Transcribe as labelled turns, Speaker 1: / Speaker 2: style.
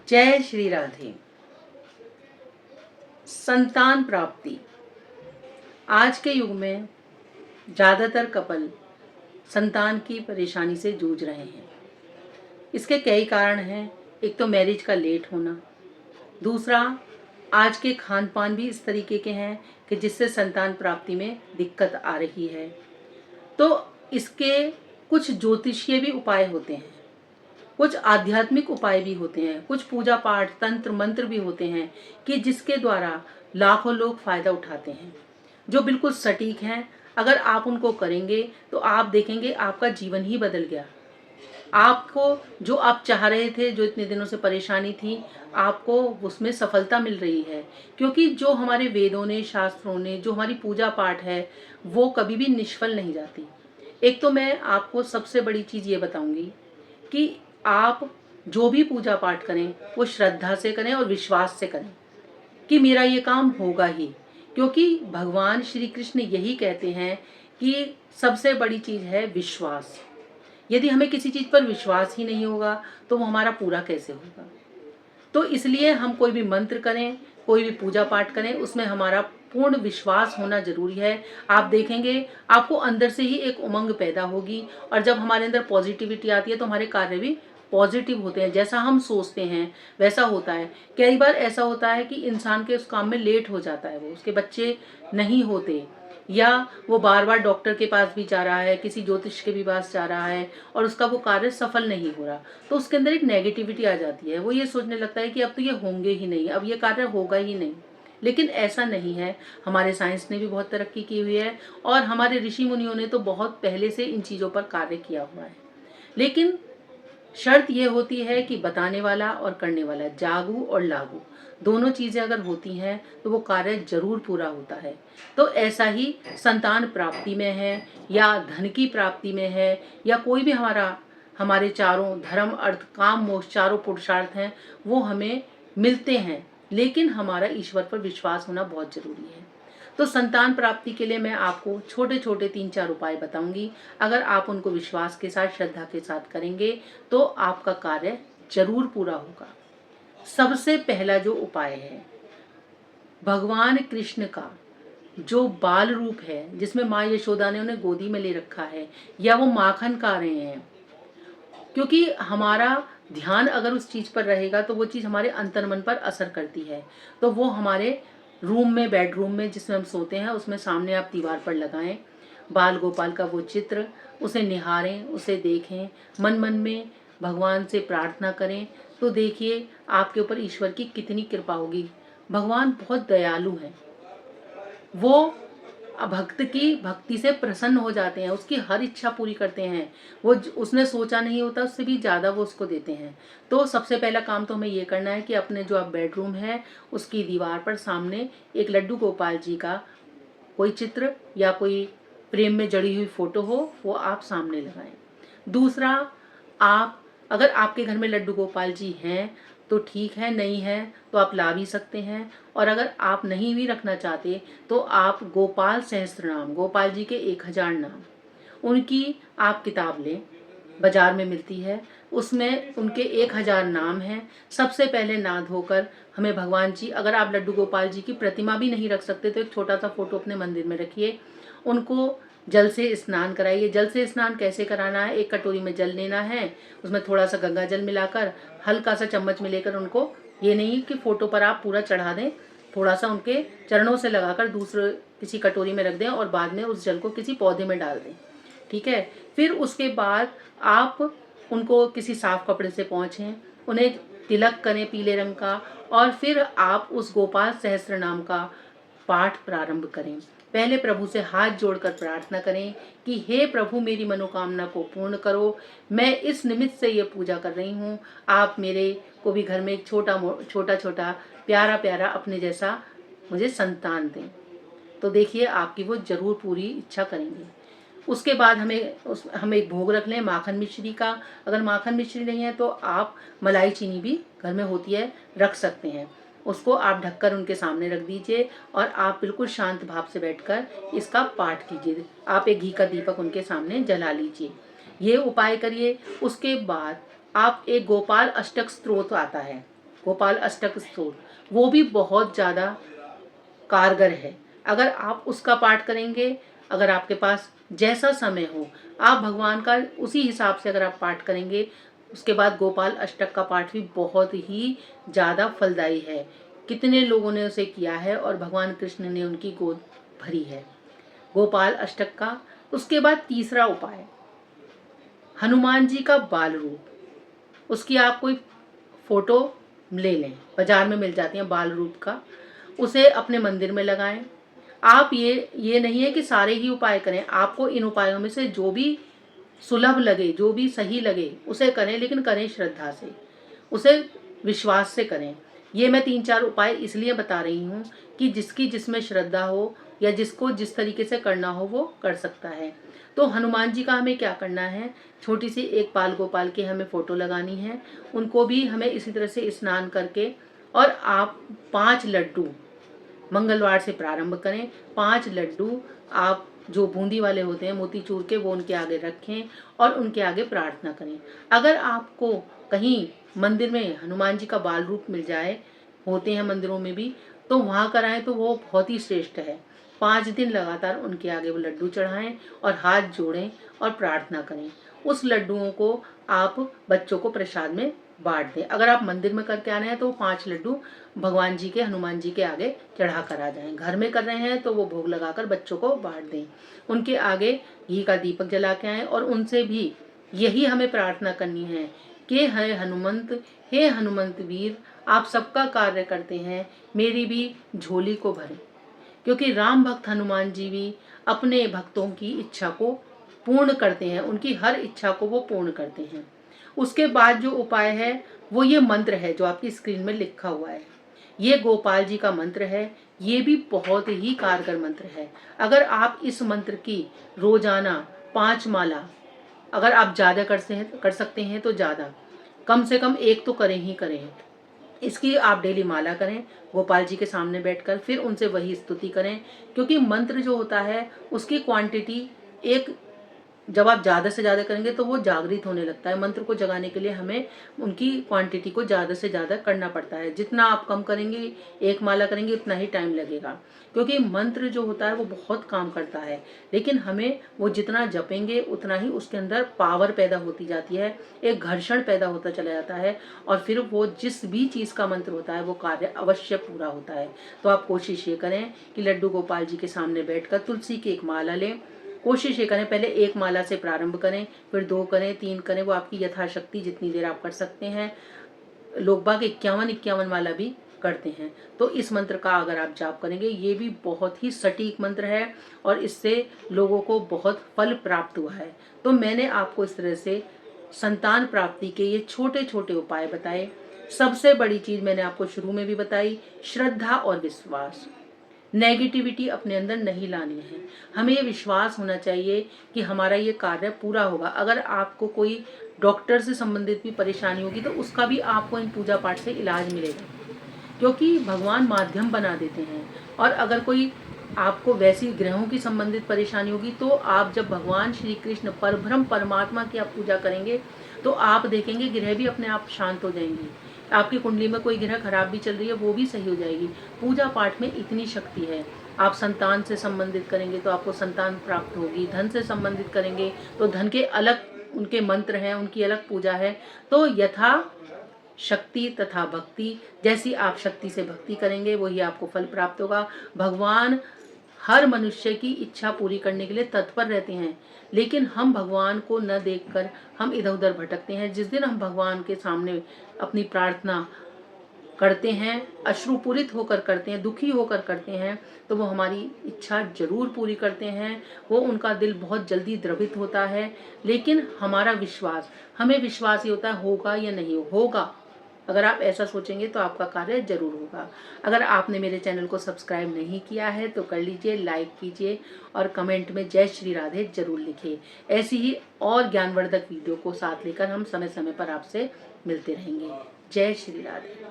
Speaker 1: जय श्री राधे। संतान प्राप्ति। आज के युग में ज़्यादातर कपल संतान की परेशानी से जूझ रहे हैं। इसके कई कारण हैं। एक तो मैरिज का लेट होना, दूसरा आज के खान पान भी इस तरीके के हैं कि जिससे संतान प्राप्ति में दिक्कत आ रही है। तो इसके कुछ ज्योतिषीय भी उपाय होते हैं, कुछ आध्यात्मिक उपाय भी होते हैं, कुछ पूजा पाठ तंत्र मंत्र भी होते हैं कि जिसके द्वारा लाखों लोग फायदा उठाते हैं, जो बिल्कुल सटीक हैं। अगर आप उनको करेंगे तो आप देखेंगे आपका जीवन ही बदल गया। आपको जो आप चाह रहे थे, जो इतने दिनों से परेशानी थी, आपको उसमें सफलता मिल रही है। क्योंकि जो हमारे वेदों ने, शास्त्रों ने, जो हमारी पूजा पाठ है, वो कभी भी निष्फल नहीं जाती। एक तो मैं आपको सबसे बड़ी चीज़ ये बताऊंगी कि आप जो भी पूजा पाठ करें वो श्रद्धा से करें और विश्वास से करें कि मेरा ये काम होगा ही। क्योंकि भगवान श्री कृष्ण यही कहते हैं कि सबसे बड़ी चीज़ है विश्वास। यदि हमें किसी चीज़ पर विश्वास ही नहीं होगा तो वो हमारा पूरा कैसे होगा। तो इसलिए हम कोई भी मंत्र करें, कोई भी पूजा पाठ करें, उसमें हमारा पूर्ण विश्वास होना जरूरी है। आप देखेंगे आपको अंदर से ही एक उमंग पैदा होगी, और जब हमारे अंदर पॉजिटिविटी आती है तो हमारे कार्य भी पॉजिटिव होते हैं। जैसा हम सोचते हैं वैसा होता है। कई बार ऐसा होता है कि इंसान के उस काम में लेट हो जाता है, वो उसके बच्चे नहीं होते, या वो बार बार डॉक्टर के पास भी जा रहा है, किसी ज्योतिष के भी पास जा रहा है और उसका वो कार्य सफल नहीं हो रहा, तो उसके अंदर एक नेगेटिविटी आ जाती है। वो ये सोचने लगता है कि अब तो ये होंगे ही नहीं, अब ये कार्य होगा ही नहीं। लेकिन ऐसा नहीं है। हमारे साइंस ने भी बहुत तरक्की की हुई है और हमारे ऋषि मुनियों ने तो बहुत पहले से इन चीज़ों पर कार्य किया हुआ है। लेकिन शर्त यह होती है कि बताने वाला और करने वाला, जागू और लागू, दोनों चीजें अगर होती हैं तो वो कार्य जरूर पूरा होता है। तो ऐसा ही संतान प्राप्ति में है, या धन की प्राप्ति में है, या कोई भी हमारे चारों धर्म अर्थ काम मोक्ष चारों पुरुषार्थ हैं वो हमें मिलते हैं। लेकिन हमारा ईश्वर पर विश्वास होना बहुत जरूरी है। तो संतान प्राप्ति के लिए मैं आपको छोटे छोटे 3-4 उपाय बताऊंगी। अगर आप उनको विश्वास के साथ, श्रद्धा के साथ करेंगे तो आपका कार्य जरूर पूरा होगा। सबसे पहला जो उपाय है, भगवान कृष्ण का जो बाल रूप है, जिसमें माँ यशोदा ने उन्हें गोदी में ले रखा है, या वो माखन खा रहे हैं, क्योंकि हमारा ध्यान अगर उस चीज पर रहेगा तो वो चीज हमारे अंतर्मन पर असर करती है। तो वो हमारे रूम में, बेडरूम में जिसमें हम सोते हैं, उसमें सामने आप दीवार पर लगाएं बाल गोपाल का वो चित्र, उसे निहारें, उसे देखें, मन मन में भगवान से प्रार्थना करें। तो देखिए आपके ऊपर ईश्वर की कितनी कृपा होगी। भगवान बहुत दयालु हैं। वो भक्त की भक्ति से प्रसन्न हो जाते हैं, उसकी हर इच्छा पूरी करते हैं। वो उसने सोचा नहीं होता उससे भी ज्यादा वो उसको देते हैं। तो सबसे पहला काम तो हमें ये करना है कि अपने जो आप बेडरूम है उसकी दीवार पर सामने एक लड्डू गोपाल जी का कोई चित्र या कोई प्रेम में जड़ी हुई फोटो हो, वो आप सामने लगाएं। दूसरा, आप अगर आपके घर में लड्डू गोपाल जी हैं तो ठीक है, नहीं है तो आप ला भी सकते हैं। और अगर आप नहीं भी रखना चाहते तो आप गोपाल सहस्त्रनाम, गोपाल जी के 1000 नाम, उनकी आप किताब लें, बाजार में मिलती है, उसमें उनके 1000 नाम हैं। सबसे पहले नहा धोकर हमें भगवान जी, अगर आप लड्डू गोपाल जी की प्रतिमा भी नहीं रख सकते तो एक छोटा सा फोटो अपने मंदिर में रखिए, उनको जल से स्नान कराइए। जल से स्नान कैसे कराना है, एक कटोरी में जल लेना है, उसमें थोड़ा सा गंगा जल मिलाकर हल्का सा चम्मच में लेकर, उनको ये नहीं कि फोटो पर आप पूरा चढ़ा दें, थोड़ा सा उनके चरणों से लगाकर दूसरे किसी कटोरी में रख दें और बाद में उस जल को किसी पौधे में डाल दें। ठीक है। फिर उसके बाद आप उनको किसी साफ कपड़े से पोंछें, उन्हें तिलक करें पीले रंग का, और फिर आप उस गोपाल सहस्त्र नाम का पाठ प्रारंभ करें। पहले प्रभु से हाथ जोड़कर प्रार्थना करें कि हे प्रभु, मेरी मनोकामना को पूर्ण करो। मैं इस निमित्त से ये पूजा कर रही हूँ, आप मेरे को भी घर में एक छोटा छोटा प्यारा प्यारा अपने जैसा मुझे संतान दें। तो देखिए आपकी वो जरूर पूरी इच्छा करेंगे। उसके बाद हम एक भोग रख लें माखन मिश्री का। अगर माखन मिश्री नहीं है तो आप मलाई चीनी भी घर में होती है, रख सकते हैं। उसको आप ढककर उनके सामने रख दीजिए और आप बिल्कुल शांत भाव से बैठकर इसका पाठ कीजिए। आप एक घी का दीपक उनके सामने जला लीजिए। ये उपाय करिए। उसके बाद आप एक गोपाल अष्टक स्तोत्र आता है, गोपाल अष्टक स्तोत्र, वो भी बहुत ज़्यादा कारगर है। अगर आप उसका पाठ करेंगे, अगर आपके पास जैसा समय हो, आप भगवान का उसी हिसाब से अगर आप पाठ करेंगे, उसके बाद गोपाल अष्टक का पाठ भी बहुत ही ज़्यादा फलदायी है। कितने लोगों ने उसे किया है और भगवान कृष्ण ने उनकी गोद भरी है। गोपाल अष्टक का उसके बाद तीसरा उपाय, हनुमान जी का बाल रूप। उसकी आप कोई फोटो ले लें, बाजार में मिल जाती है बाल रूप का, उसे अपने मंदिर में लगाएं। आप ये नहीं है कि सारे ही उपाय करें, आपको इन उपायों में से जो भी सुलभ लगे, जो भी सही लगे उसे करें, लेकिन करें श्रद्धा से, उसे विश्वास से करें। ये मैं 3-4 उपाय इसलिए बता रही हूँ कि जिसकी जिसमें श्रद्धा हो या जिसको जिस तरीके से करना हो वो कर सकता है। तो हनुमान जी का हमें क्या करना है, छोटी सी एक बाल गोपाल की हमें फोटो लगानी है, उनको भी हमें इसी तरह से स्नान करके, और आप 5 लड्डू मंगलवार से प्रारंभ करें। 5 लड्डू आप जो बूंदी वाले होते हैं मोतीचूर के, वो उनके आगे रखें और उनके आगे प्रार्थना करें। अगर आपको कहीं मंदिर में हनुमान जी का बाल रूप मिल जाए, होते हैं मंदिरों में भी, तो वहाँ कराएं तो वो बहुत ही श्रेष्ठ है। 5 दिन लगातार उनके आगे वो लड्डू चढ़ाएं और हाथ जोड़ें और प्रार्थना करें। उस लड्डुओं को आप बच्चों को प्रसाद में बांट दें। अगर आप मंदिर में करके आ रहे हैं तो 5 लड्डू भगवान जी के, हनुमान जी के आगे चढ़ा कर आ जाएं। घर में कर रहे हैं तो वो भोग लगाकर बच्चों को बांट दें। उनके आगे घी का दीपक जला के आएं और उनसे भी यही हमें प्रार्थना करनी है कि हे हनुमंत वीर, आप सबका कार्य करते हैं, मेरी भी झोली को भरें। क्योंकि राम भक्त हनुमान जी भी अपने भक्तों की इच्छा को पूर्ण करते हैं, उनकी हर इच्छा को वो पूर्ण करते हैं। उसके बाद जो उपाय है वो ये मंत्र है जो आपकी स्क्रीन में लिखा हुआ है। ये गोपाल जी का मंत्र है, ये भी बहुत ही कारगर मंत्र है। अगर आप इस मंत्र की रोजाना 5 माला, अगर आप ज़्यादा कर सकते हैं तो ज़्यादा, कम से कम एक तो करें ही करें। इसकी आप डेली माला करें गोपाल जी के सामने बैठकर, फिर उनसे वही स्तुति करें। क्योंकि मंत्र जो होता है उसकी क्वांटिटी एक, जब आप ज़्यादा से ज़्यादा करेंगे तो वो जागृत होने लगता है। मंत्र को जगाने के लिए हमें उनकी क्वांटिटी को ज़्यादा से ज़्यादा करना पड़ता है। जितना आप कम करेंगे, एक माला करेंगे, उतना ही टाइम लगेगा। क्योंकि मंत्र जो होता है वो बहुत काम करता है, लेकिन हमें वो जितना जपेंगे उतना ही उसके अंदर पावर पैदा होती जाती है, एक घर्षण पैदा होता चला जाता है, और फिर वो जिस भी चीज़ का मंत्र होता है वो कार्य अवश्य पूरा होता है। तो आप कोशिश ये करें कि लड्डू गोपाल जी के सामने बैठकर तुलसी की एक माला लें। कोशिश ये करें, पहले एक माला से प्रारंभ करें, फिर 2 करें, 3 करें, वो आपकी यथाशक्ति जितनी देर आप कर सकते हैं। लोग बाग 51 माला भी करते हैं। तो इस मंत्र का अगर आप जाप करेंगे, ये भी बहुत ही सटीक मंत्र है और इससे लोगों को बहुत फल प्राप्त हुआ है। तो मैंने आपको इस तरह से संतान प्राप्ति के ये छोटे छोटे उपाय बताए। सबसे बड़ी चीज मैंने आपको शुरू में भी बताई, श्रद्धा और विश्वास। नेगेटिविटी अपने अंदर नहीं लानी है, हमें ये विश्वास होना चाहिए कि हमारा ये कार्य पूरा होगा। अगर आपको कोई डॉक्टर से संबंधित भी परेशानी होगी तो उसका भी आपको इन पूजा पाठ से इलाज मिलेगा, क्योंकि भगवान माध्यम बना देते हैं। और अगर कोई आपको वैसी ग्रहों की संबंधित परेशानी होगी तो आप जब भगवान श्री कृष्ण परब्रह्म परमात्मा की आप पूजा करेंगे तो आप देखेंगे ग्रह भी अपने आप शांत हो जाएंगी। आपकी कुंडली में कोई ग्रह खराब भी चल रही है वो भी सही हो जाएगी। पूजा पाठ में इतनी शक्ति है। आप संतान से संबंधित करेंगे तो आपको संतान प्राप्त होगी, धन से संबंधित करेंगे तो धन के अलग उनके मंत्र हैं, उनकी अलग पूजा है। तो यथा शक्ति तथा भक्ति, जैसी आप शक्ति से भक्ति करेंगे वही आपको फल प्राप्त होगा। भगवान हर मनुष्य की इच्छा पूरी करने के लिए तत्पर रहते हैं, लेकिन हम भगवान को न देखकर हम इधर उधर भटकते हैं। जिस दिन हम भगवान के सामने अपनी प्रार्थना करते हैं, अश्रुपूरित होकर करते हैं, दुखी होकर करते हैं, तो वो हमारी इच्छा जरूर पूरी करते हैं। वो उनका दिल बहुत जल्दी द्रवित होता है। लेकिन हमारा विश्वास, हमें विश्वास ये होता है होगा या नहीं होगा। अगर आप ऐसा सोचेंगे तो आपका कार्य जरूर होगा। अगर आपने मेरे चैनल को सब्सक्राइब नहीं किया है तो कर लीजिए, लाइक कीजिए और कमेंट में जय श्री राधे जरूर लिखिए। ऐसी ही और ज्ञानवर्धक वीडियो को साथ लेकर हम समय समय पर आपसे मिलते रहेंगे। जय श्री राधे।